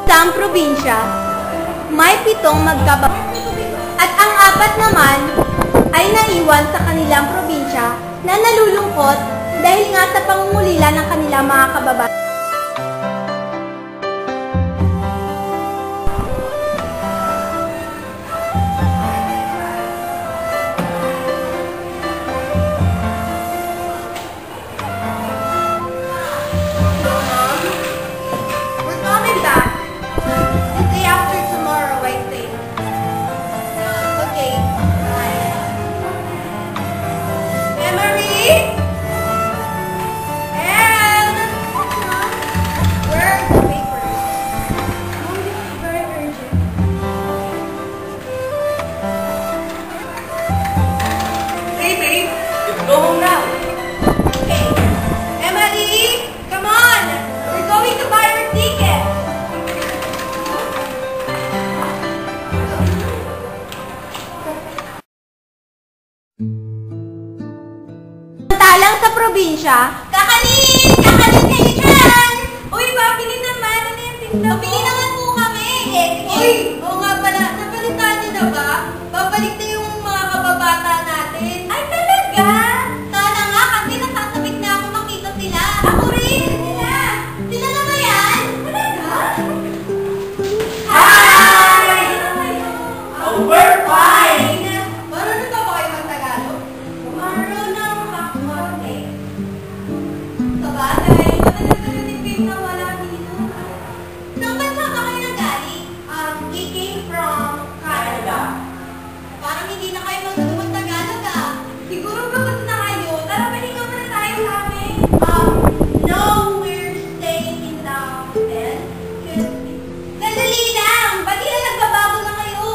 Sa probinsya, may 7 magkababata at ang 4 naman ay naiwan sa kanilang probinsya na nalulungkot dahil nga sa pangungulila ng kanilang mga kababata. Go home now. Okay. Emily, come on. We're going to buy our ticket. Samantalang sa probinsya, kakanin! Kakanin kayo dyan! Uy, babili naman. Ano yung tindaw? Babili naman po kami. Uy, oo nga pala. Napalitan niyo na ba? Babalik na yung mga kababata natin. Ay, talaga? Sana nga, kasi nasasabik na ako makita sila. Ako rin! Sila na ba yan? Talaga? Hi! Oh, we're fine. Marunong ba kayo mag-Tagalog? Marunong makmonte. Sabagay, matagal-tagal na wala dito. Saan bansa ba kayo nanggaling? We came from Canada. Parang hindi na kayo mag-Tagalog ah. Siguro pagod na kayo. Tara, balikan mo na tayo sa amin. No, we're staying in the hotel. Sandali lang! Ba't di na nagbabago na kayo?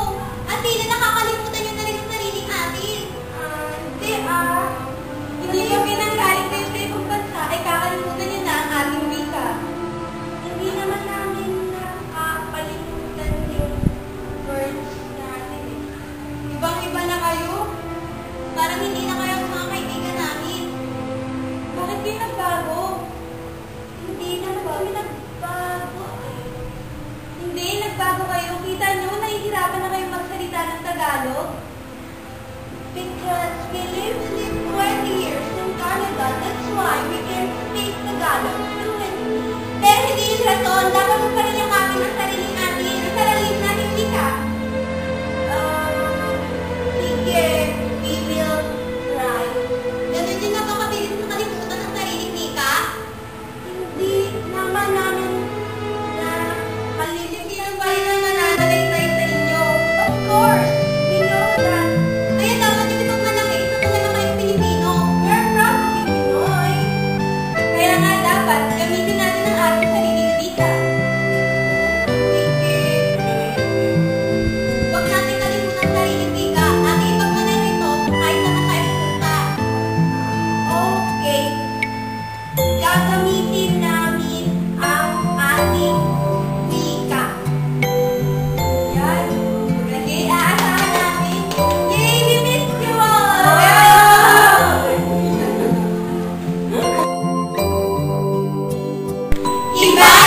At di na nakakalimutan nyo na rin ang sarili natin. Hindi ah. Hindi kami nanggaling kayo sa ibang bansa ay kakalimutan nyo na ang ating wika. Hindi naman namin nakakalimutan yung words natin. Ibang-iba na kayo. Parang hindi na kayo mga kaibigan namin. Bakit kayo nagbago? Hindi naman kami nagbago eh. Hindi, nagbago kayo. Kita nyo, nahihirapan na kayo magsalita ng Tagalog. Because we lived 20 years in Canada, that's why we can speak Tagalog fluently. Pero hindi yung rason, dapat mo pa rin yung kami ng sarili natin, ang sarili natin wika. Sige, we will try. Ganun din na ba kabilis makalimutan ng sariling wika? Hindi naman namin na palilitin pa rin ang nananalaysay sa inyo. Of course, we know that. Kaya dapat yung itong malaki, isa talaga kayong Pilipino. We're proud to be Pinoy. Kaya nga dapat, gamitin natin ang ating sariling wika. Sige. Huwag natin kalimutan ang sariling wika. Ating ipagmanan ito kahit saan tayo pupunta. Okay. Gagamitin namin ang ating wika. Yan. Kasi aasahan namin. Yay! We miss you all! Iba!